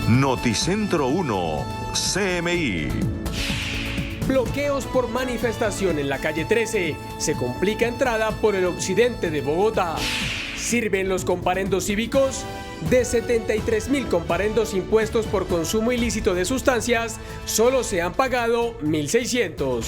Noticentro 1, CMI. Bloqueos por manifestación en la calle 13. Se complica entrada por el occidente de Bogotá. ¿Sirven los comparendos cívicos? De 73.000 comparendos impuestos por consumo ilícito de sustancias, solo se han pagado 1.600.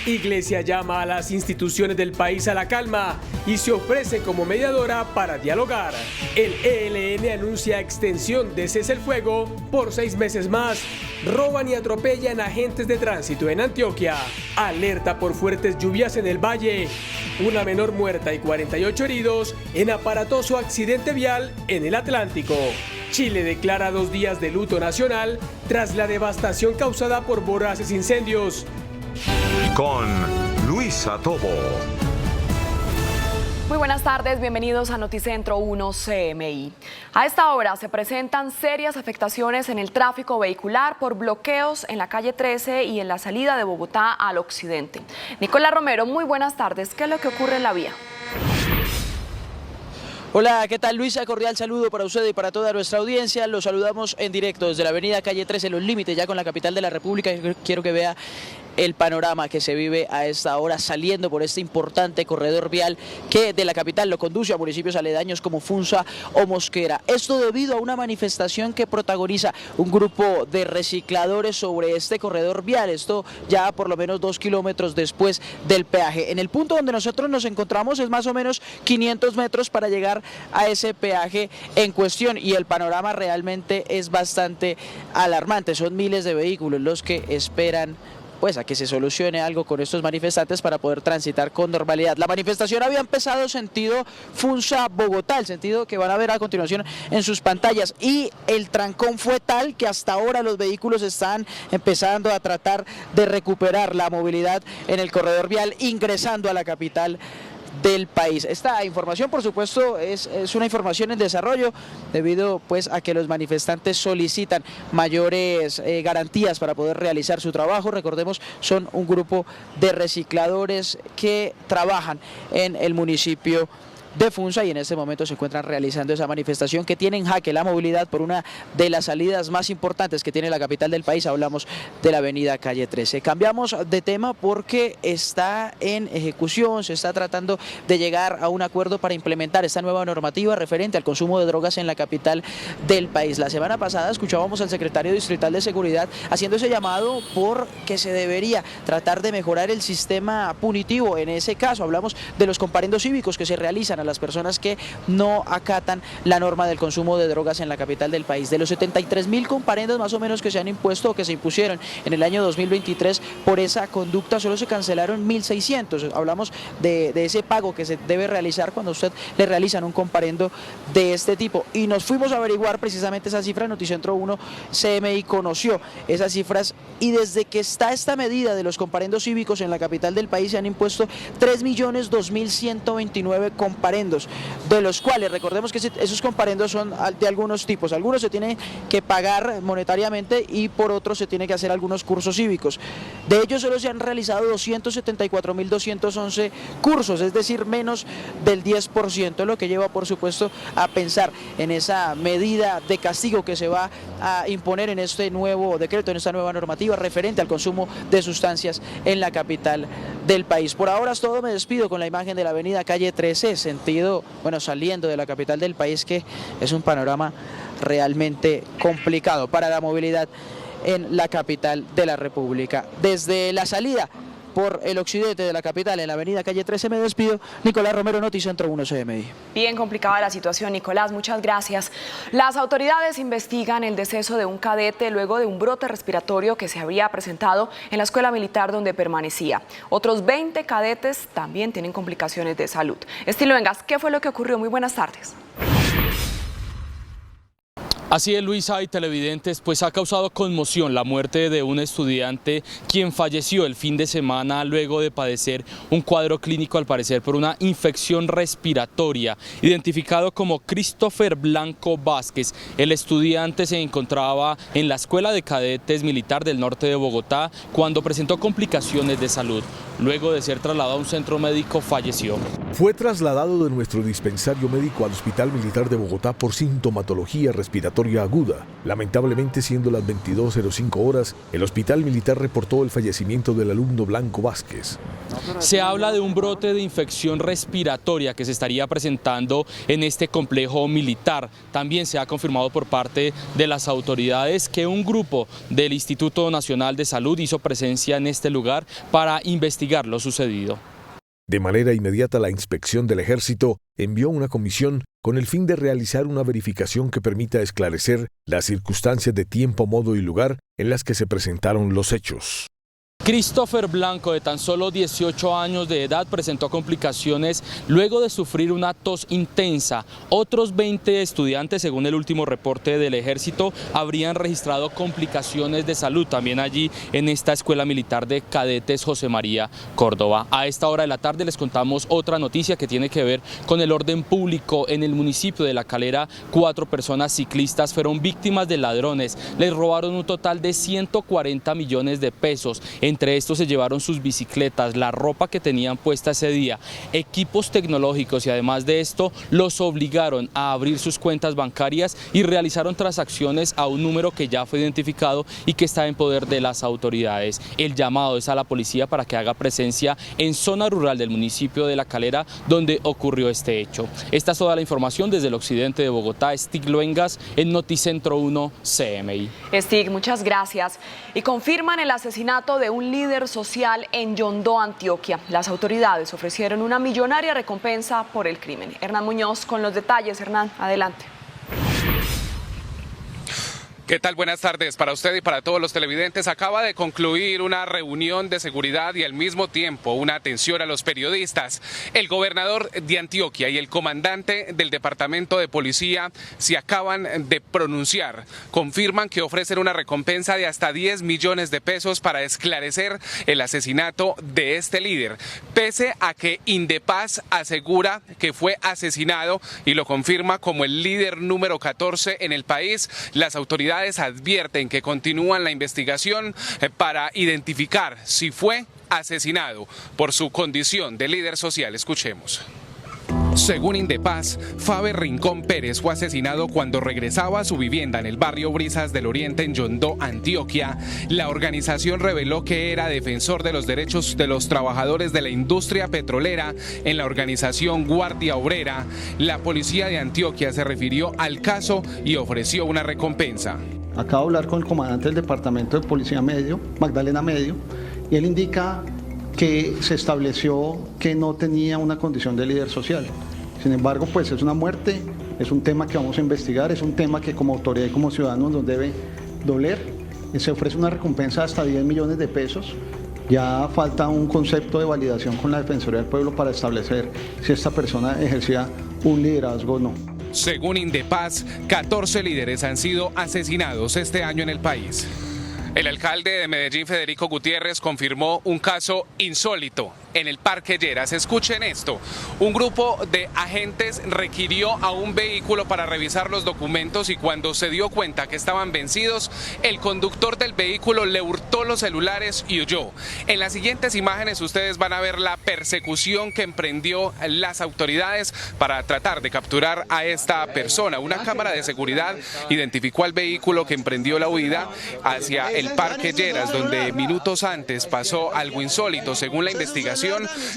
Iglesia llama a las instituciones del país a la calma y se ofrece como mediadora para dialogar. El ELN anuncia extensión de cese el fuego por 6 meses más. Roban y atropellan agentes de tránsito en Antioquia. Alerta por fuertes lluvias en el Valle. Una menor muerta y 48 heridos en aparatoso accidente vial en el Atlántico. Chile declara 2 días de luto nacional tras la devastación causada por voraces incendios. Con Luisa Tobo. Muy buenas tardes, bienvenidos a Noticentro 1 CMI. A esta hora se presentan serias afectaciones en el tráfico vehicular por bloqueos en la calle 13 y en la salida de Bogotá al occidente. Nicolás Romero, muy buenas tardes. ¿Qué es lo que ocurre en la vía? Hola, ¿qué tal, Luisa? Cordial saludo para usted y para toda nuestra audiencia. Los saludamos en directo desde la avenida Calle 13, los límites ya con la capital de la República. Quiero que vea el panorama que se vive a esta hora saliendo por este importante corredor vial que de la capital lo conduce a municipios aledaños como Funza o Mosquera. Esto debido a una manifestación que protagoniza un grupo de recicladores sobre este corredor vial. Esto ya por lo menos 2 kilómetros después del peaje. En el punto donde nosotros nos encontramos es más o menos 500 metros para llegar a ese peaje en cuestión y el panorama realmente es bastante alarmante. Son miles de vehículos los que esperan pues a que se solucione algo con estos manifestantes para poder transitar con normalidad. La manifestación había empezado sentido Funza-Bogotá, el sentido que van a ver a continuación en sus pantallas, y el trancón fue tal que hasta ahora los vehículos están empezando a tratar de recuperar la movilidad en el corredor vial ingresando a la capital del país. Esta información, por supuesto, es una información en desarrollo debido pues a que los manifestantes solicitan mayores garantías para poder realizar su trabajo. Recordemos, son un grupo de recicladores que trabajan en el municipio de Funza y en este momento se encuentran realizando esa manifestación que tiene en jaque la movilidad por una de las salidas más importantes que tiene la capital del país. Hablamos de la avenida Calle 13. Cambiamos de tema porque está en ejecución, se está tratando de llegar a un acuerdo para implementar esta nueva normativa referente al consumo de drogas en la capital del país. La semana pasada escuchábamos al secretario distrital de Seguridad haciendo ese llamado porque se debería tratar de mejorar el sistema punitivo. En ese caso hablamos de los comparendos cívicos que se realizan a las personas que no acatan la norma del consumo de drogas en la capital del país. De los 73.000 comparendos más o menos que se han impuesto o que se impusieron en el año 2023 por esa conducta, solo se cancelaron 1.600. Hablamos de ese pago que se debe realizar cuando usted le realizan un comparendo de este tipo. Y nos fuimos a averiguar precisamente esa cifra. Noticentro 1 CMI conoció esas cifras y desde que está esta medida de los comparendos cívicos en la capital del país se han impuesto 3.002.129 comparendos, de los cuales recordemos que esos comparendos son de algunos tipos. Algunos se tienen que pagar monetariamente y por otros se tiene que hacer algunos cursos cívicos. De ellos solo se han realizado 274.211 cursos, es decir, menos del 10%, lo que lleva por supuesto a pensar en esa medida de castigo que se va a imponer en este nuevo decreto, en esta nueva normativa referente al consumo de sustancias en la capital del país. Por ahora es todo, me despido con la imagen de la avenida Calle 13, saliendo de la capital del país, que es un panorama realmente complicado para la movilidad en la capital de la República. Desde la salida por el occidente de la capital, en la avenida Calle 13, me despido. Nicolás Romero, Noticentro 1 CMI. Bien complicada la situación, Nicolás, muchas gracias. Las autoridades investigan el deceso de un cadete luego de un brote respiratorio que se habría presentado en la escuela militar donde permanecía. Otros 20 cadetes también tienen complicaciones de salud. Estilo Vengas, ¿qué fue lo que ocurrió? Muy buenas tardes. Así es, Luisa y televidentes, pues ha causado conmoción la muerte de un estudiante quien falleció el fin de semana luego de padecer un cuadro clínico al parecer por una infección respiratoria, identificado como Christopher Blanco Vázquez. El estudiante se encontraba en la Escuela de Cadetes Militar del Norte de Bogotá cuando presentó complicaciones de salud. luego de ser trasladado a un centro médico falleció. Fue trasladado de nuestro dispensario médico al Hospital Militar de Bogotá por sintomatología respiratoria aguda. Lamentablemente, siendo las 22:05 horas, el Hospital Militar reportó el fallecimiento del alumno Blanco Vázquez. Se habla de un brote de infección respiratoria que se estaría presentando en este complejo militar. También se ha confirmado por parte de las autoridades que un grupo del Instituto Nacional de Salud hizo presencia en este lugar para investigar lo sucedido. De manera inmediata, la Inspección del Ejército envió una comisión con el fin de realizar una verificación que permita esclarecer las circunstancias de tiempo, modo y lugar en las que se presentaron los hechos. Christopher Blanco, de tan solo 18 años de edad, presentó complicaciones luego de sufrir una tos intensa. Otros 20 estudiantes, según el último reporte del Ejército, habrían registrado complicaciones de salud también allí en esta Escuela Militar de Cadetes José María Córdoba. A esta hora de la tarde les contamos otra noticia que tiene que ver con el orden público. En el municipio de La Calera, 4 personas ciclistas fueron víctimas de ladrones. Les robaron un total de 140 millones de pesos. Entre estos se llevaron sus bicicletas, la ropa que tenían puesta ese día, equipos tecnológicos, y además de esto los obligaron a abrir sus cuentas bancarias y realizaron transacciones a un número que ya fue identificado y que está en poder de las autoridades. El llamado es a la policía para que haga presencia en zona rural del municipio de La Calera, donde ocurrió este hecho. Esta es toda la información desde el occidente de Bogotá. Stig Luengas en Noticentro 1 CMI. Stig, muchas gracias. Y confirman el asesinato de un líder social en Yondó, Antioquia. Las autoridades ofrecieron una millonaria recompensa por el crimen. Hernán Muñoz con los detalles. Hernán, adelante. ¿Qué tal? Buenas tardes para usted y para todos los televidentes. Acaba de concluir una reunión de seguridad y al mismo tiempo una atención a los periodistas. El gobernador de Antioquia y el comandante del departamento de policía se acaban de pronunciar. Confirman que ofrecen una recompensa de hasta 10 millones de pesos para esclarecer el asesinato de este líder. Pese a que Indepaz asegura que fue asesinado y lo confirma como el líder número 14 en el país, las autoridades advierten que continúan la investigación para identificar si fue asesinado por su condición de líder social. Escuchemos. Según Indepaz, Faber Rincón Pérez fue asesinado cuando regresaba a su vivienda en el barrio Brisas del Oriente en Yondó, Antioquia. La organización reveló que era defensor de los derechos de los trabajadores de la industria petrolera en la organización Guardia Obrera. La policía de Antioquia se refirió al caso y ofreció una recompensa. Acabo de hablar con el comandante del departamento de policía Medio, Magdalena Medio, y él indica que se estableció que no tenía una condición de líder social. Sin embargo, pues es una muerte, es un tema que vamos a investigar, es un tema que como autoridad y como ciudadanos nos debe doler. Se ofrece una recompensa de hasta 10 millones de pesos. Ya falta un concepto de validación con la Defensoría del Pueblo para establecer si esta persona ejercía un liderazgo o no. Según Indepaz, 14 líderes han sido asesinados este año en el país. El alcalde de Medellín, Federico Gutiérrez, confirmó un caso insólito en el Parque Lleras. Escuchen esto. Un grupo de agentes requirió a un vehículo para revisar los documentos y cuando se dio cuenta que estaban vencidos, el conductor del vehículo le hurtó los celulares y huyó. En las siguientes imágenes ustedes van a ver la persecución que emprendió las autoridades para tratar de capturar a esta persona. Una cámara de seguridad identificó al vehículo que emprendió la huida hacia el Parque Lleras, donde minutos antes pasó algo insólito. Según la investigación,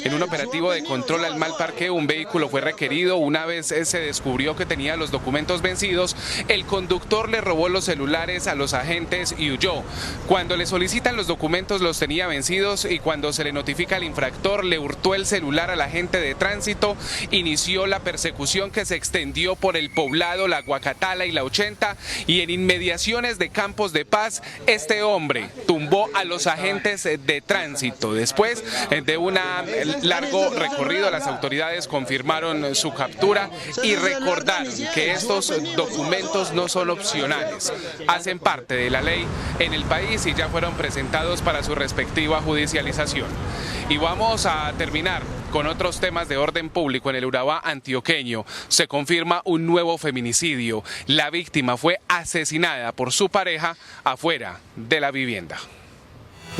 en un operativo de control al mal parqueo, un vehículo fue requerido. Una vez se descubrió que tenía los documentos vencidos, el conductor le robó los celulares a los agentes y huyó. Cuando le solicitan los documentos, los tenía vencidos y cuando se le notifica al infractor, le hurtó el celular al agente de tránsito. Inició la persecución que se extendió por el poblado La Guacatala y La 80 y en inmediaciones de Campos de Paz, este hombre tumbó a los agentes de tránsito. Después de un largo recorrido, las autoridades confirmaron su captura y recordaron que estos documentos no son opcionales, hacen parte de la ley en el país y ya fueron presentados para su respectiva judicialización. Y vamos a terminar con otros temas de orden público en el Urabá antioqueño. Se confirma un nuevo feminicidio. La víctima fue asesinada por su pareja afuera de la vivienda.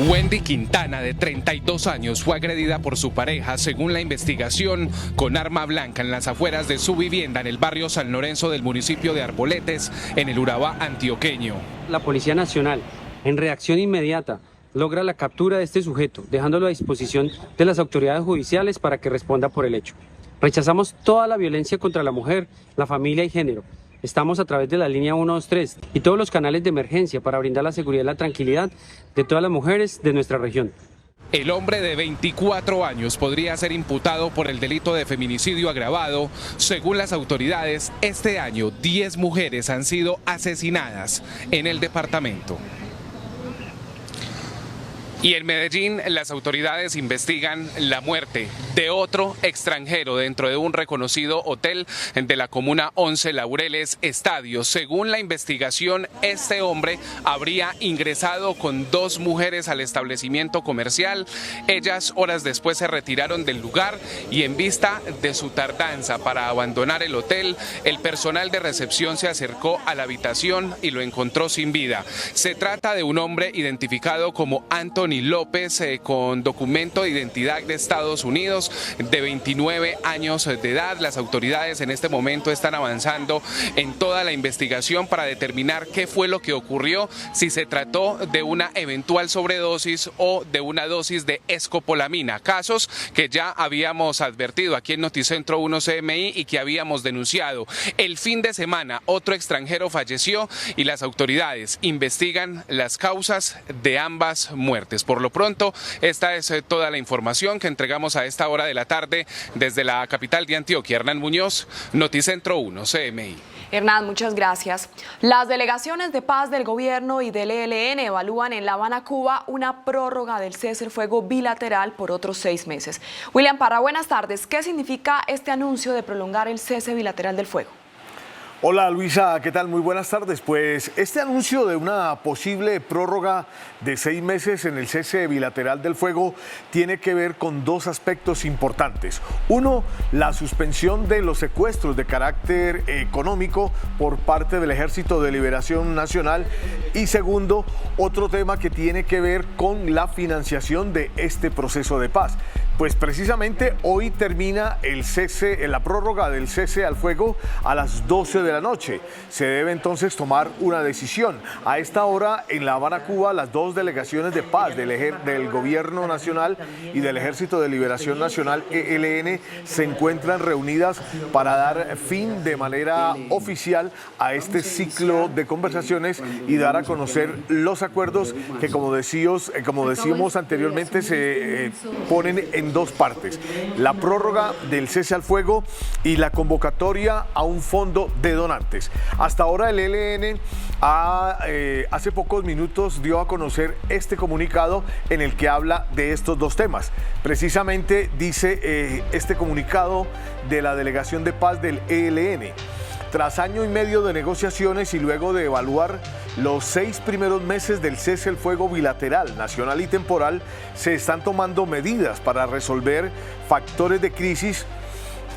Wendy Quintana, de 32 años, fue agredida por su pareja, según la investigación, con arma blanca en las afueras de su vivienda en el barrio San Lorenzo del municipio de Arboletes, en el Urabá antioqueño. La Policía Nacional, en reacción inmediata, logra la captura de este sujeto, dejándolo a disposición de las autoridades judiciales para que responda por el hecho. Rechazamos toda la violencia contra la mujer, la familia y género. Estamos a través de la línea 123 y todos los canales de emergencia para brindar la seguridad y la tranquilidad de todas las mujeres de nuestra región. El hombre de 24 años podría ser imputado por el delito de feminicidio agravado. Según las autoridades, este año 10 mujeres han sido asesinadas en el departamento. Y en Medellín, las autoridades investigan la muerte de otro extranjero dentro de un reconocido hotel de la comuna 11 Laureles Estadio. Según la investigación, este hombre habría ingresado con 2 mujeres al establecimiento comercial. Ellas horas después se retiraron del lugar y en vista de su tardanza para abandonar el hotel, el personal de recepción se acercó a la habitación y lo encontró sin vida. Se trata de un hombre identificado como Anthony López, con documento de identidad de Estados Unidos, de 29 años de edad. Las autoridades en este momento están avanzando en toda la investigación para determinar qué fue lo que ocurrió, si se trató de una eventual sobredosis o de una dosis de escopolamina, casos que ya habíamos advertido aquí en Noticentro 1 CMI y que habíamos denunciado. El fin de semana otro extranjero falleció y las autoridades investigan las causas de ambas muertes. Por lo pronto, esta es toda la información que entregamos a esta hora de la tarde desde la capital de Antioquia. Hernán Muñoz, Noticentro 1 CMI. Hernán, muchas gracias. Las delegaciones de paz del gobierno y del ELN evalúan en La Habana, Cuba, una prórroga del cese al fuego bilateral por otros 6 meses. William Parra, buenas tardes. ¿Qué significa este anuncio de prolongar el cese bilateral del fuego? Hola Luisa, ¿qué tal? Muy buenas tardes. Pues este anuncio de una posible prórroga de 6 meses en el cese bilateral del fuego tiene que ver con 2 aspectos importantes. Uno, la suspensión de los secuestros de carácter económico por parte del Ejército de Liberación Nacional. Y segundo, otro tema que tiene que ver con la financiación de este proceso de paz. Pues precisamente hoy termina el cese, la prórroga del cese al fuego a las 12 de la noche. Se debe entonces tomar una decisión. A esta hora en La Habana, Cuba, las 2 delegaciones de paz del Gobierno Nacional y del Ejército de Liberación Nacional, ELN, se encuentran reunidas para dar fin de manera oficial a este ciclo de conversaciones y dar a conocer los acuerdos que, como decíamos anteriormente, se ponen en 2 partes: la prórroga del cese al fuego y la convocatoria a un fondo de donantes. Hasta ahora el ELN hace pocos minutos dio a conocer este comunicado en el que habla de estos 2 temas. Precisamente dice este comunicado de la Delegación de Paz del ELN: tras año y medio de negociaciones y luego de evaluar los 6 primeros meses del cese al fuego bilateral, nacional y temporal, se están tomando medidas para resolver factores de crisis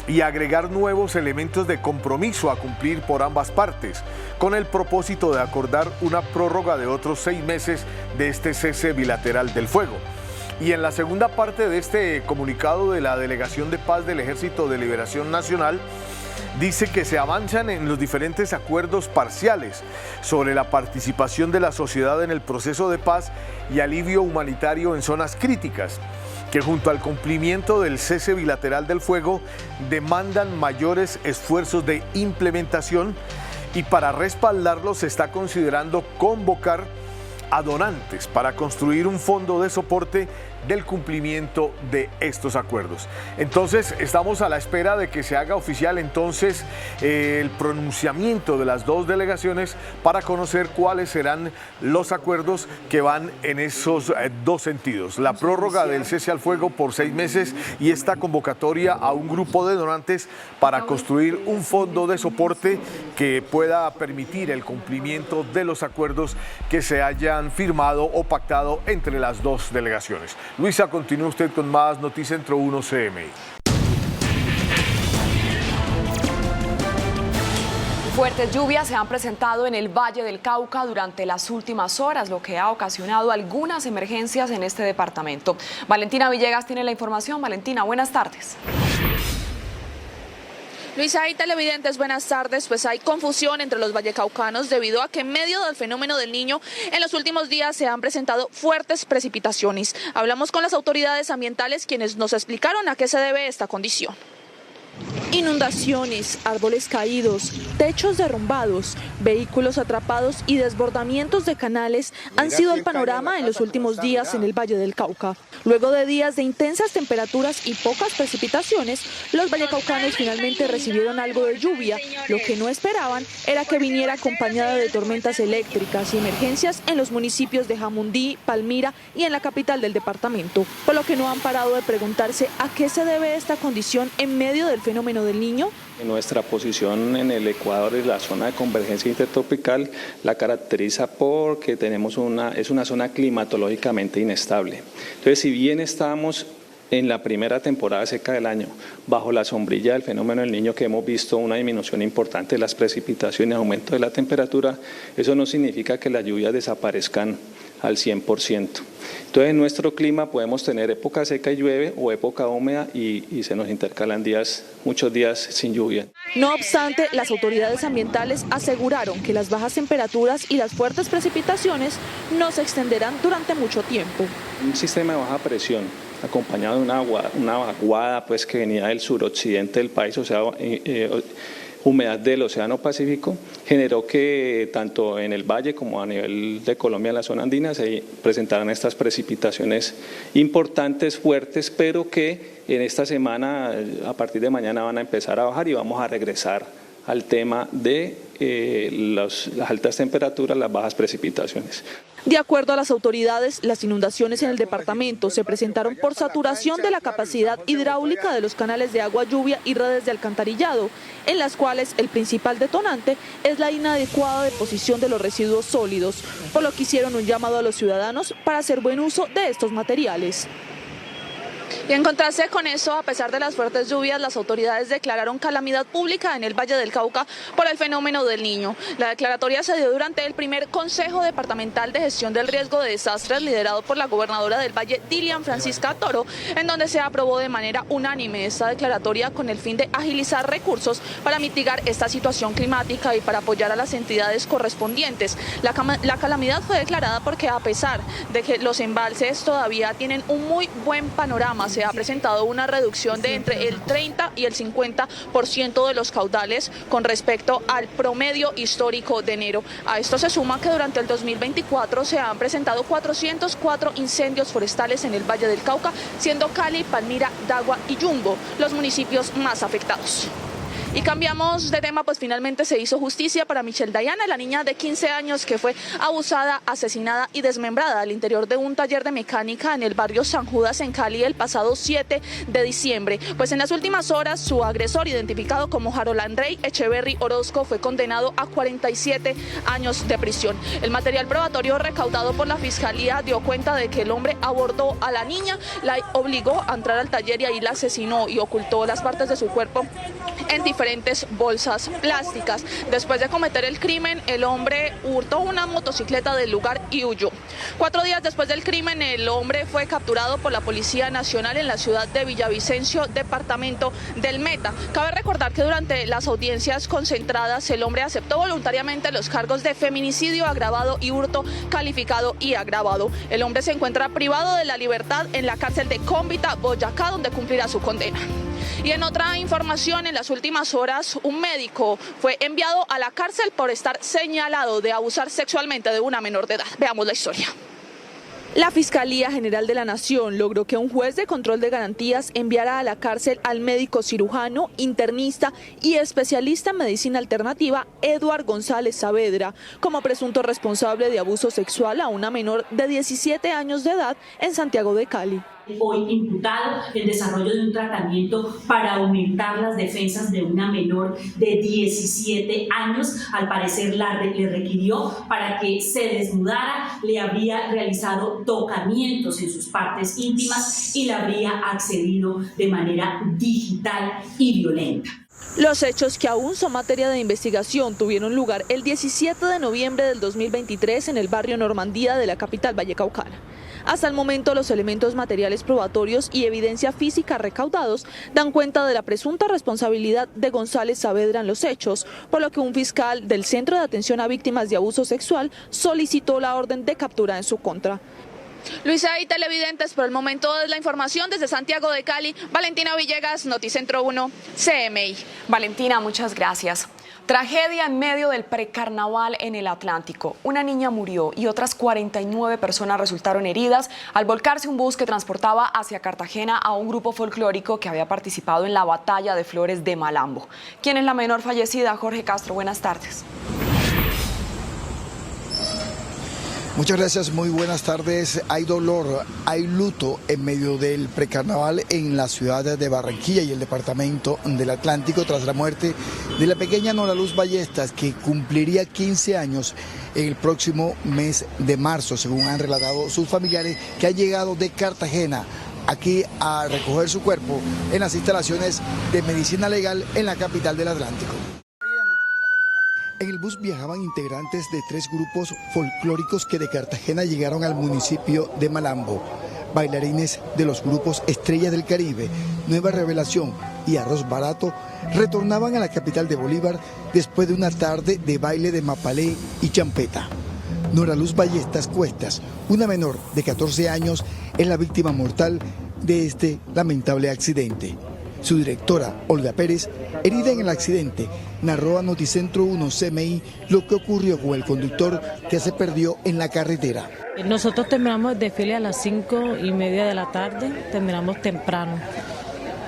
y agregar nuevos elementos de compromiso a cumplir por ambas partes, con el propósito de acordar una prórroga de otros 6 meses de este cese bilateral del fuego. Y en la segunda parte de este comunicado de la Delegación de Paz del Ejército de Liberación Nacional, dice que se avanzan en los diferentes acuerdos parciales sobre la participación de la sociedad en el proceso de paz y alivio humanitario en zonas críticas, que junto al cumplimiento del cese bilateral del fuego demandan mayores esfuerzos de implementación, y para respaldarlos se está considerando convocar a donantes para construir un fondo de soporte del cumplimiento de estos acuerdos. Entonces estamos a la espera de que se haga oficial entonces el pronunciamiento de las 2 delegaciones para conocer cuáles serán los acuerdos que van en esos 2 sentidos: la prórroga del cese al fuego por 6 meses y esta convocatoria a un grupo de donantes para construir un fondo de soporte que pueda permitir el cumplimiento de los acuerdos que se hayan firmado o pactado entre las 2 delegaciones. Luisa, continúa usted con más Noticentro 1 CMI. Fuertes lluvias se han presentado en el Valle del Cauca durante las últimas horas, lo que ha ocasionado algunas emergencias en este departamento. Valentina Villegas tiene la información. Valentina, buenas tardes. Luisa y televidentes, buenas tardes. Pues hay confusión entre los vallecaucanos debido a que en medio del fenómeno del Niño en los últimos días se han presentado fuertes precipitaciones. Hablamos con las autoridades ambientales, quienes nos explicaron a qué se debe esta condición. Inundaciones, árboles caídos, techos derrumbados, vehículos atrapados y desbordamientos de canales han sido el panorama en los últimos días en el Valle del Cauca. Luego de días de intensas temperaturas y pocas precipitaciones, los vallecaucanos finalmente recibieron algo de lluvia. Lo que no esperaban era que viniera acompañada de tormentas eléctricas y emergencias en los municipios de Jamundí, Palmira y en la capital del departamento, por lo que no han parado de preguntarse a qué se debe esta condición en medio del fenómeno del Niño. Nuestra posición en el Ecuador y la zona de convergencia intertropical la caracteriza porque es una zona climatológicamente inestable. Entonces, si bien estamos en la primera temporada seca del año, bajo la sombrilla del fenómeno del Niño, que hemos visto una disminución importante de las precipitaciones, aumento de la temperatura, eso no significa que las lluvias desaparezcan al 100%. Entonces, en nuestro clima podemos tener época seca y llueve o época húmeda y se nos intercalan muchos días sin lluvia. No obstante, las autoridades ambientales aseguraron que las bajas temperaturas y las fuertes precipitaciones no se extenderán durante mucho tiempo. Un sistema de baja presión acompañado de una vaguada pues, que venía del suroccidente del país, o sea, humedad del Océano Pacífico, generó que tanto en el valle como a nivel de Colombia, en la zona andina, se presentaran estas precipitaciones importantes, fuertes, pero que en esta semana, a partir de mañana, van a empezar a bajar y vamos a regresar al tema de las altas temperaturas, las bajas precipitaciones. De acuerdo a las autoridades, las inundaciones en el departamento se presentaron por saturación de la capacidad hidráulica de los canales de agua lluvia y redes de alcantarillado, en las cuales el principal detonante es la inadecuada deposición de los residuos sólidos, por lo que hicieron un llamado a los ciudadanos para hacer buen uso de estos materiales. Y en contraste con eso, a pesar de las fuertes lluvias, las autoridades declararon calamidad pública en el Valle del Cauca por el fenómeno del Niño. La declaratoria se dio durante el primer Consejo Departamental de Gestión del Riesgo de Desastres, liderado por la gobernadora del Valle, Dilian Francisca Toro, en donde se aprobó de manera unánime esta declaratoria con el fin de agilizar recursos para mitigar esta situación climática y para apoyar a las entidades correspondientes. La calamidad fue declarada porque, a pesar de que los embalses todavía tienen un muy buen panorama, se ha presentado una reducción de entre el 30 y el 50% de los caudales con respecto al promedio histórico de enero. A esto se suma que durante el 2024 se han presentado 404 incendios forestales en el Valle del Cauca, siendo Cali, Palmira, Dagua y Yumbo los municipios más afectados. Y cambiamos de tema, pues finalmente se hizo justicia para Michelle Dayana, la niña de 15 años que fue abusada, asesinada y desmembrada al interior de un taller de mecánica en el barrio San Judas en Cali el pasado 7 de diciembre. Pues en las últimas horas su agresor, identificado como Harold Andrei Echeverry Orozco, fue condenado a 47 años de prisión. El material probatorio recaudado por la Fiscalía dio cuenta de que el hombre abordó a la niña, la obligó a entrar al taller y ahí la asesinó y ocultó las partes de su cuerpo en diferentes bolsas plásticas. Después de cometer el crimen, el hombre hurtó una motocicleta del lugar y huyó. 4 días después del crimen, el hombre fue capturado por la Policía Nacional en la ciudad de Villavicencio, departamento del Meta. Cabe recordar que durante las audiencias concentradas, el hombre aceptó voluntariamente los cargos de feminicidio agravado y hurto calificado y agravado. El hombre se encuentra privado de la libertad en la cárcel de Cómbita, Boyacá, donde cumplirá su condena. Y en otra información, en las últimas horas, un médico fue enviado a la cárcel por estar señalado de abusar sexualmente de una menor de edad. Veamos la historia. La Fiscalía General de la Nación logró que un juez de control de garantías enviara a la cárcel al médico cirujano, internista y especialista en medicina alternativa Eduard González Saavedra como presunto responsable de abuso sexual a una menor de 17 años de edad en Santiago de Cali. Hoy imputado el desarrollo de un tratamiento para aumentar las defensas de una menor de 17 años. Al parecer le requirió para que se desnudara, le habría realizado tocamientos en sus partes íntimas y le habría accedido de manera digital y violenta. Los hechos, que aún son materia de investigación, tuvieron lugar el 17 de noviembre del 2023 en el barrio Normandía de la capital vallecaucana. Hasta el momento, los elementos materiales probatorios y evidencia física recaudados dan cuenta de la presunta responsabilidad de González Saavedra en los hechos, por lo que un fiscal del Centro de Atención a Víctimas de Abuso Sexual solicitó la orden de captura en su contra. Luisa y televidentes, por el momento es la información desde Santiago de Cali. Valentina Villegas, Noticentro 1, CMI. Valentina, muchas gracias. Tragedia en medio del precarnaval en el Atlántico. Una niña murió y otras 49 personas resultaron heridas al volcarse un bus que transportaba hacia Cartagena a un grupo folclórico que había participado en la Batalla de Flores de Malambo. ¿Quién es la menor fallecida? Jorge Castro, buenas tardes. Muchas gracias, muy buenas tardes. Hay dolor, hay luto en medio del precarnaval en la ciudad de Barranquilla y el departamento del Atlántico tras la muerte de la pequeña Nora Luz Ballestas, que cumpliría 15 años el próximo mes de marzo, según han relatado sus familiares que han llegado de Cartagena aquí a recoger su cuerpo en las instalaciones de medicina legal en la capital del Atlántico. En el bus viajaban integrantes de 3 grupos folclóricos que de Cartagena llegaron al municipio de Malambo. Bailarines de los grupos Estrellas del Caribe, Nueva Revelación y Arroz Barato retornaban a la capital de Bolívar después de una tarde de baile de mapalé y champeta. Nora Luz Ballestas Cuestas, una menor de 14 años, es la víctima mortal de este lamentable accidente. Su directora, Olga Pérez, herida en el accidente, narró a Noticentro 1 CMI lo que ocurrió con el conductor que se perdió en la carretera. Nosotros terminamos el desfile a las 5:30 de la tarde, terminamos temprano.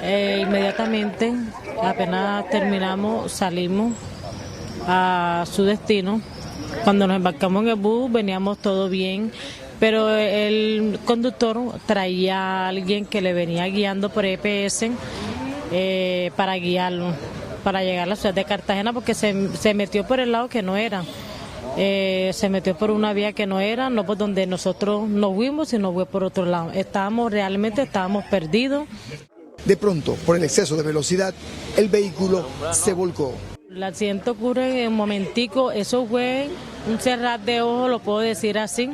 Inmediatamente, apenas terminamos, salimos a su destino. Cuando nos embarcamos en el bus veníamos todo bien, pero el conductor traía a alguien que le venía guiando por EPS para guiarlo, para llegar a la ciudad de Cartagena, porque se metió por el lado que no era. Se metió por una vía que no era, no por donde nosotros nos fuimos, sino fue por otro lado. Realmente estábamos perdidos. De pronto, por el exceso de velocidad, el vehículo se volcó. El accidente ocurre en un momentico, eso fue un cerrar de ojos, lo puedo decir así.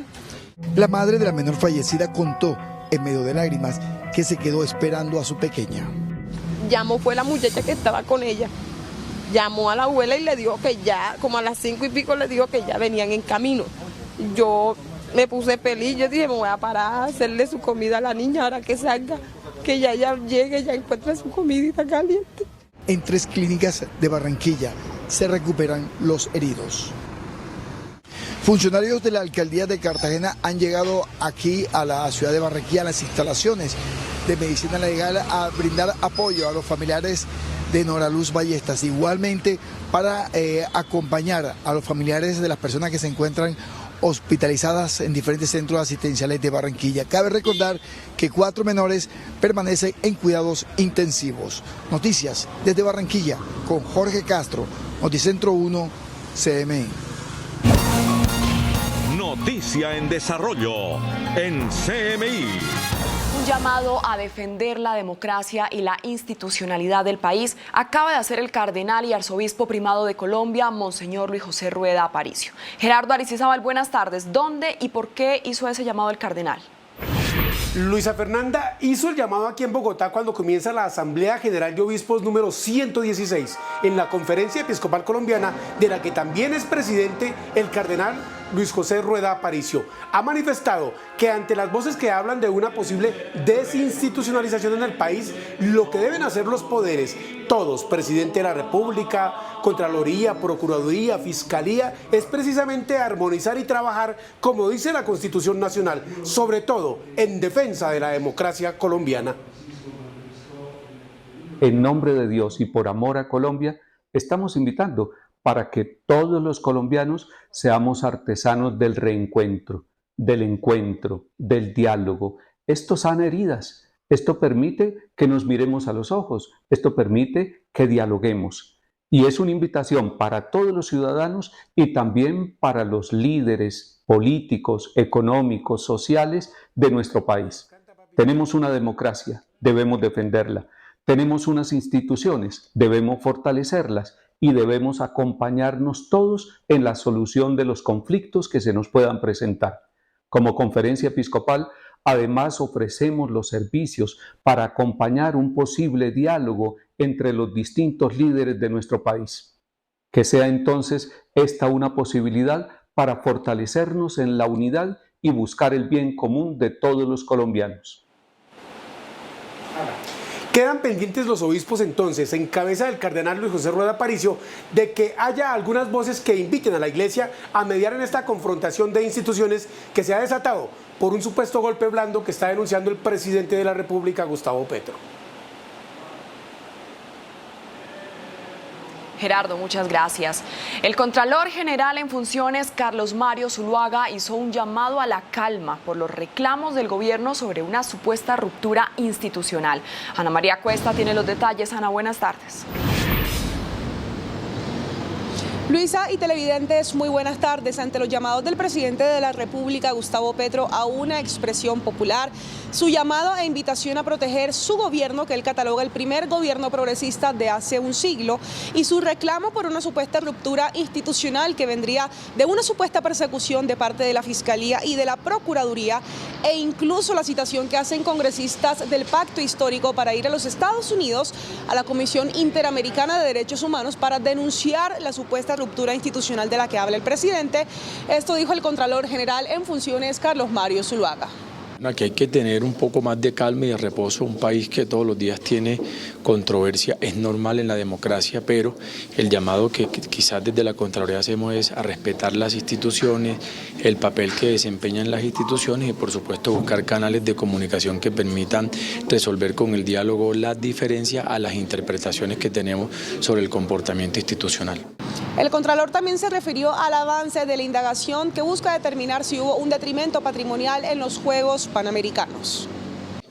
La madre de la menor fallecida contó, en medio de lágrimas, que se quedó esperando a su pequeña. Llamó, fue la muchacha que estaba con ella. Llamó a la abuela y le dijo que ya, como a las 5:00 le dijo que ya venían en camino. Yo me puse feliz, yo dije, me voy a parar a hacerle su comida a la niña ahora que salga, que ya llegue, ya encuentre su comidita caliente. En 3 clínicas de Barranquilla se recuperan los heridos. Funcionarios de la alcaldía de Cartagena han llegado aquí a la ciudad de Barranquilla, a las instalaciones de medicina legal, a brindar apoyo a los familiares de Nora Luz Ballestas, igualmente para acompañar a los familiares de las personas que se encuentran hospitalizadas en diferentes centros asistenciales de Barranquilla. Cabe recordar que 4 menores permanecen en cuidados intensivos. Noticias desde Barranquilla con Jorge Castro, Noticentro 1, CMI. Noticia en desarrollo en CMI. Un llamado a defender la democracia y la institucionalidad del país acaba de hacer el cardenal y arzobispo primado de Colombia, Monseñor Luis José Rueda Aparicio. Gerardo Aristizábal, buenas tardes. ¿Dónde y por qué hizo ese llamado el cardenal? Luisa Fernanda hizo el llamado aquí en Bogotá cuando comienza la Asamblea General de Obispos número 116 en la Conferencia Episcopal Colombiana, de la que también es presidente el cardenal Luis José Rueda Aparicio. Ha manifestado que ante las voces que hablan de una posible desinstitucionalización en el país, lo que deben hacer los poderes, todos, presidente de la República, Contraloría, Procuraduría, Fiscalía, es precisamente armonizar y trabajar, como dice la Constitución Nacional, sobre todo en defensa de la democracia colombiana. En nombre de Dios y por amor a Colombia, estamos invitando para que todos los colombianos seamos artesanos del reencuentro, del encuentro, del diálogo. Esto sana heridas, esto permite que nos miremos a los ojos, esto permite que dialoguemos. Y es una invitación para todos los ciudadanos y también para los líderes políticos, económicos, sociales de nuestro país. Tenemos una democracia, debemos defenderla. Tenemos unas instituciones, debemos fortalecerlas y debemos acompañarnos todos en la solución de los conflictos que se nos puedan presentar. Como Conferencia Episcopal, además ofrecemos los servicios para acompañar un posible diálogo entre los distintos líderes de nuestro país. Que sea entonces esta una posibilidad para fortalecernos en la unidad y buscar el bien común de todos los colombianos. Quedan pendientes los obispos entonces, en cabeza del cardenal Luis José Rueda Aparicio, de que haya algunas voces que inviten a la Iglesia a mediar en esta confrontación de instituciones que se ha desatado por un supuesto golpe blando que está denunciando el presidente de la República, Gustavo Petro. Gerardo, muchas gracias. El Contralor General en funciones, Carlos Mario Zuluaga, hizo un llamado a la calma por los reclamos del gobierno sobre una supuesta ruptura institucional. Ana María Cuesta tiene los detalles. Ana, buenas tardes. Luisa y televidentes, muy buenas tardes. Ante los llamados del presidente de la República, Gustavo Petro, a una expresión popular, su llamado e invitación a proteger su gobierno, que él cataloga el primer gobierno progresista de hace un siglo, y su reclamo por una supuesta ruptura institucional que vendría de una supuesta persecución de parte de la Fiscalía y de la Procuraduría, e incluso la citación que hacen congresistas del Pacto Histórico para ir a los Estados Unidos, a la Comisión Interamericana de Derechos Humanos, para denunciar la supuesta ruptura institucional de la que habla el presidente. Esto dijo el Contralor General en funciones, Carlos Mario Zuluaga. Aquí hay que tener un poco más de calma y de reposo. Un país que todos los días tiene controversia es normal en la democracia, pero el llamado que quizás desde la Contraloría hacemos es a respetar las instituciones, el papel que desempeñan las instituciones y por supuesto buscar canales de comunicación que permitan resolver con el diálogo las diferencias a las interpretaciones que tenemos sobre el comportamiento institucional. El Contralor también se refirió al avance de la indagación que busca determinar si hubo un detrimento patrimonial en los Juegos Panamericanos.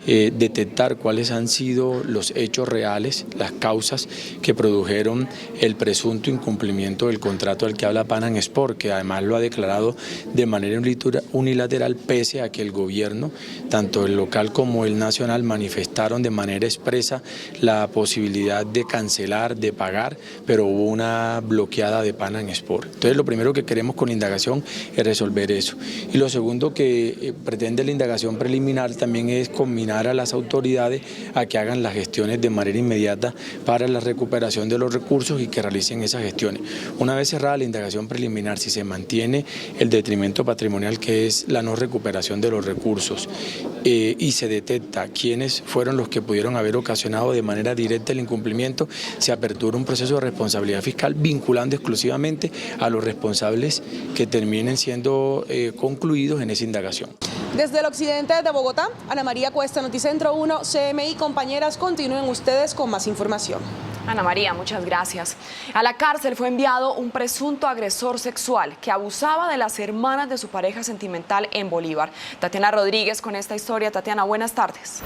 Detectar cuáles han sido los hechos reales, las causas que produjeron el presunto incumplimiento del contrato al que habla Pan Am Sport, que además lo ha declarado de manera unilateral, pese a que el gobierno, tanto el local como el nacional, manifestaron de manera expresa la posibilidad de cancelar, de pagar, pero hubo una bloqueada de Pan Am Sport. Entonces lo primero que queremos con la indagación es resolver eso. Y lo segundo que pretende la indagación preliminar también es combinar a las autoridades a que hagan las gestiones de manera inmediata para la recuperación de los recursos y que realicen esas gestiones. Una vez cerrada la indagación preliminar, si se mantiene el detrimento patrimonial, que es la no recuperación de los recursos, y se detecta quiénes fueron los que pudieron haber ocasionado de manera directa el incumplimiento, se apertura un proceso de responsabilidad fiscal vinculando exclusivamente a los responsables que terminen siendo concluidos en esa indagación. Desde el occidente de Bogotá, Ana María Cuesta, Noticentro 1, CMI. Compañeras, continúen ustedes con más información. Ana María, muchas gracias. A la cárcel fue enviado un presunto agresor sexual que abusaba de las hermanas de su pareja sentimental en Bolívar. Tatiana Rodríguez con esta historia. Tatiana, buenas tardes.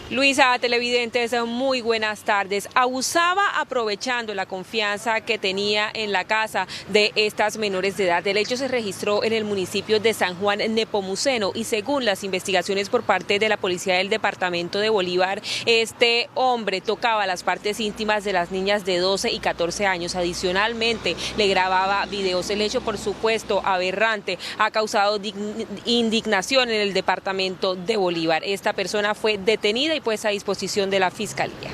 Luisa, televidentes, muy buenas tardes. Abusaba aprovechando la confianza que tenía en la casa de estas menores de edad. El hecho se registró en el municipio de San Juan Nepomuceno y según las investigaciones por parte de la policía del departamento de Bolívar, este hombre tocaba las partes íntimas de las niñas de 12 y 14 años. Adicionalmente, le grababa videos. El hecho, por supuesto, aberrante, ha causado indignación en el departamento de Bolívar. Esta persona fue detenida y puesta a disposición de la Fiscalía.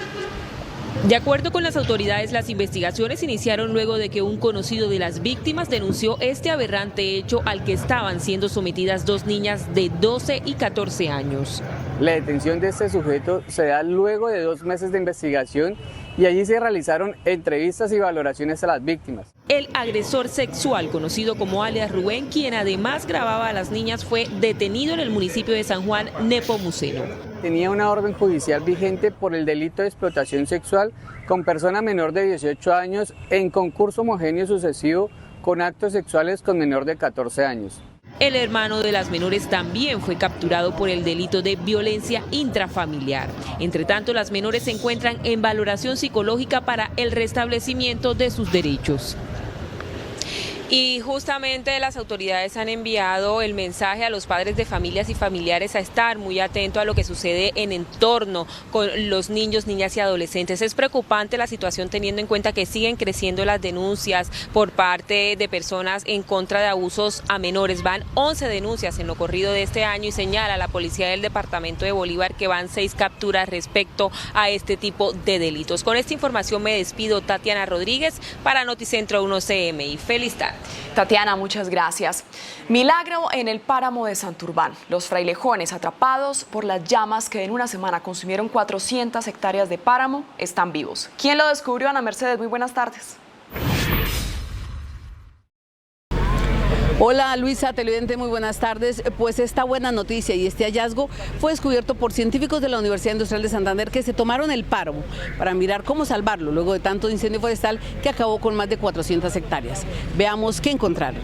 De acuerdo con las autoridades, las investigaciones iniciaron luego de que un conocido de las víctimas denunció este aberrante hecho al que estaban siendo sometidas dos niñas de 12 y 14 años. La detención de este sujeto se da luego de 2 meses de investigación y allí se realizaron entrevistas y valoraciones a las víctimas. El agresor sexual, conocido como alias Rubén, quien además grababa a las niñas, fue detenido en el municipio de San Juan Nepomuceno. Tenía una orden judicial vigente por el delito de explotación sexual con persona menor de 18 años en concurso homogéneo sucesivo con actos sexuales con menor de 14 años. El hermano de las menores también fue capturado por el delito de violencia intrafamiliar. Entre tanto, las menores se encuentran en valoración psicológica para el restablecimiento de sus derechos. Y justamente las autoridades han enviado el mensaje a los padres de familias y familiares a estar muy atentos a lo que sucede en entorno con los niños, niñas y adolescentes. Es preocupante la situación teniendo en cuenta que siguen creciendo las denuncias por parte de personas en contra de abusos a menores. Van 11 denuncias en lo corrido de este año y señala la policía del departamento de Bolívar que van 6 capturas respecto a este tipo de delitos. Con esta información me despido, Tatiana Rodríguez, para Noticentro 1 CMI. Feliz tarde. Tatiana, muchas gracias. Milagro en el páramo de Santurbán. Los frailejones atrapados por las llamas que en una semana consumieron 400 hectáreas de páramo están vivos. ¿Quién lo descubrió? Ana Mercedes, muy buenas tardes. Hola Luisa, televidente, muy buenas tardes. Pues esta buena noticia y este hallazgo fue descubierto por científicos de la Universidad Industrial de Santander que se tomaron el páramo para mirar cómo salvarlo luego de tanto incendio forestal que acabó con más de 400 hectáreas. Veamos qué encontraron.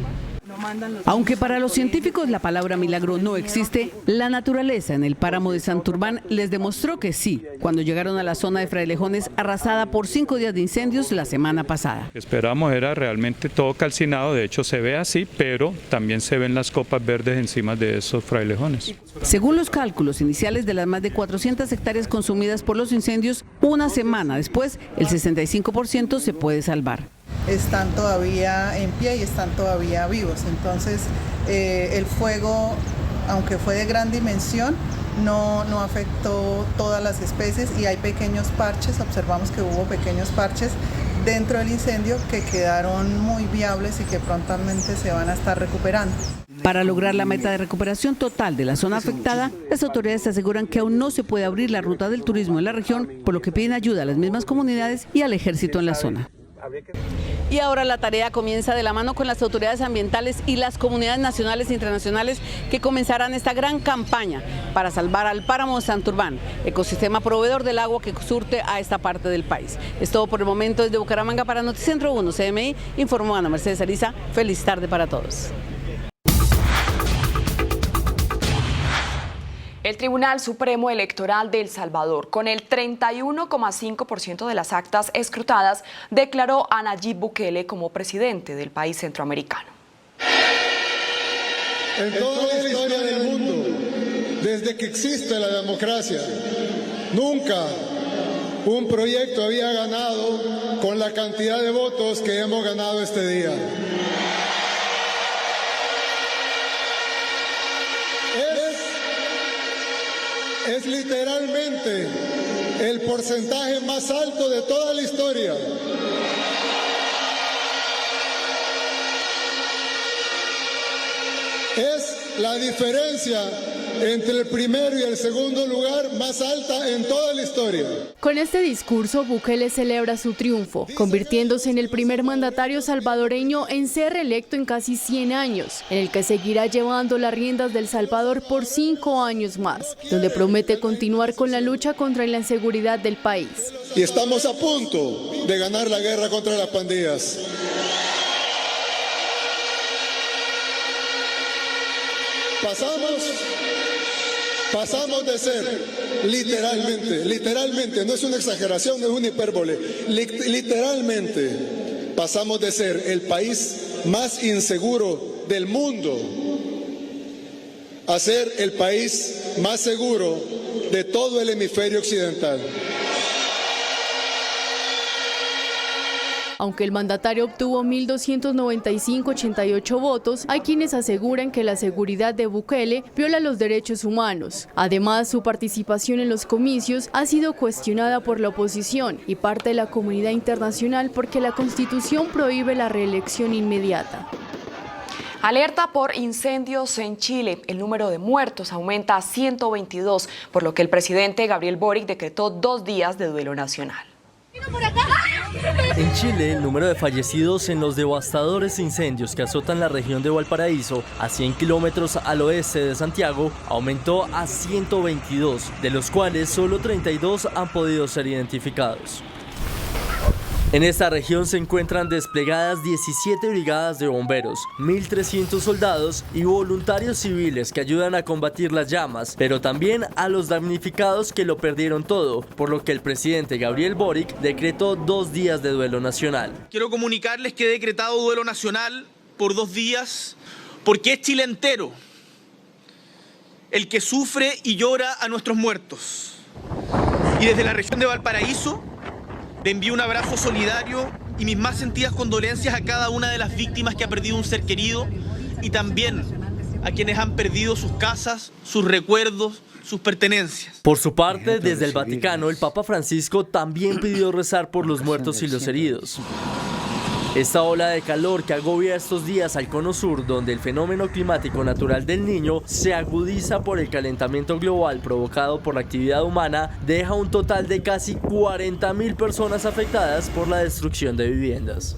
Aunque para los científicos la palabra milagro no existe, la naturaleza en el páramo de Santurbán les demostró que sí, cuando llegaron a la zona de Frailejones arrasada por 5 días de incendios la semana pasada. Esperamos era realmente todo calcinado, de hecho se ve así, pero también se ven las copas verdes encima de esos frailejones. Según los cálculos iniciales de las más de 400 hectáreas consumidas por los incendios, una semana después el 65% se puede salvar. Están todavía en pie y están todavía vivos. Entonces el fuego, aunque fue de gran dimensión, no afectó todas las especies y hay pequeños parches, observamos que hubo pequeños parches dentro del incendio que quedaron muy viables y que prontamente se van a estar recuperando. Para lograr la meta de recuperación total de la zona afectada, las autoridades aseguran que aún no se puede abrir la ruta del turismo en la región, por lo que piden ayuda a las mismas comunidades y al ejército en la zona. Y ahora la tarea comienza de la mano con las autoridades ambientales y las comunidades nacionales e internacionales que comenzarán esta gran campaña para salvar al páramo de Santurbán, ecosistema proveedor del agua que surte a esta parte del país. Es todo por el momento desde Bucaramanga para Noticentro 1 CMI, informó Ana Mercedes Ariza. Feliz tarde para todos. El Tribunal Supremo Electoral de El Salvador, con el 31,5% de las actas escrutadas, declaró a Nayib Bukele como presidente del país centroamericano. En toda la historia del mundo, desde que existe la democracia, nunca un proyecto había ganado con la cantidad de votos que hemos ganado este día. Es literalmente el porcentaje más alto de toda la historia. Es la diferencia entre el primero y el segundo lugar más alta en toda la historia. Con este discurso, Bukele celebra su triunfo, convirtiéndose en el primer mandatario salvadoreño en ser reelecto en casi 100 años, en el que seguirá llevando las riendas del Salvador por 5 años más, donde promete continuar con la lucha contra la inseguridad del país. Y estamos a punto de ganar la guerra contra las pandillas. Pasamos de ser literalmente, no es una exageración, no es una hipérbole, literalmente pasamos de ser el país más inseguro del mundo a ser el país más seguro de todo el hemisferio occidental. Aunque el mandatario obtuvo 1.295,88 votos, hay quienes aseguran que la seguridad de Bukele viola los derechos humanos. Además, su participación en los comicios ha sido cuestionada por la oposición y parte de la comunidad internacional porque la Constitución prohíbe la reelección inmediata. Alerta por incendios en Chile. El número de muertos aumenta a 122, por lo que el presidente Gabriel Boric decretó 2 días de duelo nacional. En Chile, el número de fallecidos en los devastadores incendios que azotan la región de Valparaíso, a 100 kilómetros al oeste de Santiago, aumentó a 122, de los cuales solo 32 han podido ser identificados. En esta región se encuentran desplegadas 17 brigadas de bomberos, 1.300 soldados y voluntarios civiles que ayudan a combatir las llamas, pero también a los damnificados que lo perdieron todo, por lo que el presidente Gabriel Boric decretó 2 días de duelo nacional. Quiero comunicarles que he decretado duelo nacional por 2 días porque es Chile entero el que sufre y llora a nuestros muertos. Y desde la región de Valparaíso le envío un abrazo solidario y mis más sentidas condolencias a cada una de las víctimas que ha perdido un ser querido y también a quienes han perdido sus casas, sus recuerdos, sus pertenencias. Por su parte, desde el Vaticano, el Papa Francisco también pidió rezar por los muertos y los heridos. Esta ola de calor que agobia estos días al cono sur, donde el fenómeno climático natural del Niño se agudiza por el calentamiento global provocado por la actividad humana, deja un total de casi 40.000 personas afectadas por la destrucción de viviendas.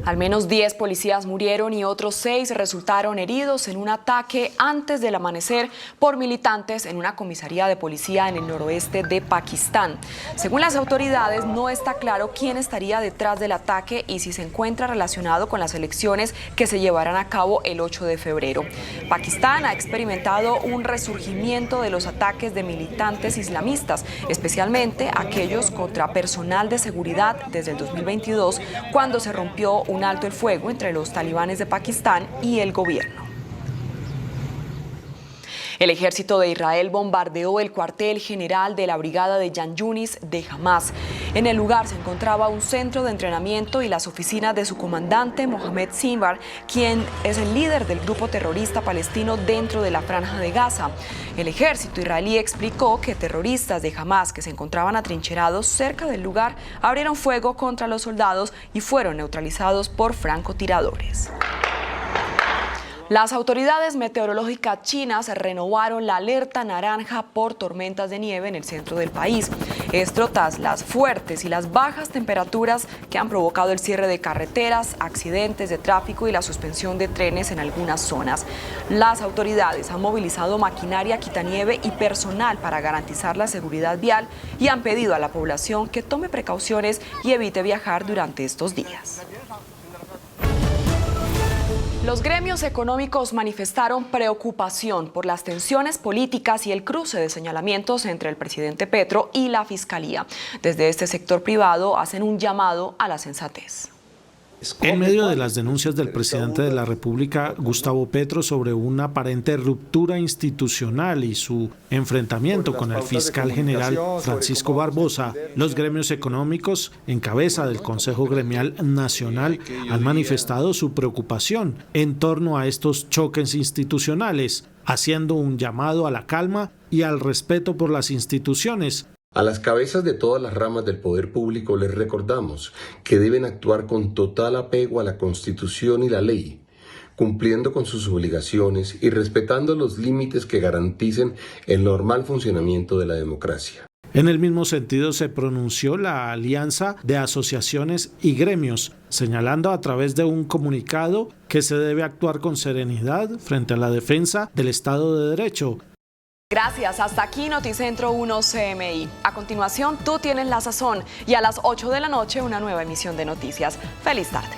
Al menos 10 policías murieron y otros 6 resultaron heridos en un ataque antes del amanecer por militantes en una comisaría de policía en el noroeste de Pakistán. Según las autoridades, no está claro quién estaría detrás del ataque y si se encuentra relacionado con las elecciones que se llevarán a cabo el 8 de febrero. Pakistán ha experimentado un resurgimiento de los ataques de militantes islamistas, especialmente aquellos contra personal de seguridad desde el 2022, cuando se rompió un alto el fuego entre los talibanes de Pakistán y el gobierno. El ejército de Israel bombardeó el cuartel general de la brigada de Yan Yunis de Hamas. En el lugar se encontraba un centro de entrenamiento y las oficinas de su comandante Mohamed Sinwar, quien es el líder del grupo terrorista palestino dentro de la franja de Gaza. El ejército israelí explicó que terroristas de Hamas que se encontraban atrincherados cerca del lugar abrieron fuego contra los soldados y fueron neutralizados por francotiradores. Las autoridades meteorológicas chinas renovaron la alerta naranja por tormentas de nieve en el centro del país. Esto tras las fuertes y las bajas temperaturas que han provocado el cierre de carreteras, accidentes de tráfico y la suspensión de trenes en algunas zonas. Las autoridades han movilizado maquinaria quitanieve y personal para garantizar la seguridad vial y han pedido a la población que tome precauciones y evite viajar durante estos días. Los gremios económicos manifestaron preocupación por las tensiones políticas y el cruce de señalamientos entre el presidente Petro y la Fiscalía. Desde este sector privado hacen un llamado a la sensatez. En medio de las denuncias del presidente de la República, Gustavo Petro, sobre una aparente ruptura institucional y su enfrentamiento con el fiscal general Francisco Barbosa, los gremios económicos, en cabeza del Consejo Gremial Nacional, han manifestado su preocupación en torno a estos choques institucionales, haciendo un llamado a la calma y al respeto por las instituciones. A las cabezas de todas las ramas del poder público les recordamos que deben actuar con total apego a la Constitución y la ley, cumpliendo con sus obligaciones y respetando los límites que garanticen el normal funcionamiento de la democracia. En el mismo sentido se pronunció la Alianza de Asociaciones y Gremios, señalando a través de un comunicado que se debe actuar con serenidad frente a la defensa del Estado de Derecho. Gracias, hasta aquí Noticentro 1 CMI. A continuación, Tú tienes la sazón y a las 8 de la noche una nueva emisión de noticias. ¡Feliz tarde!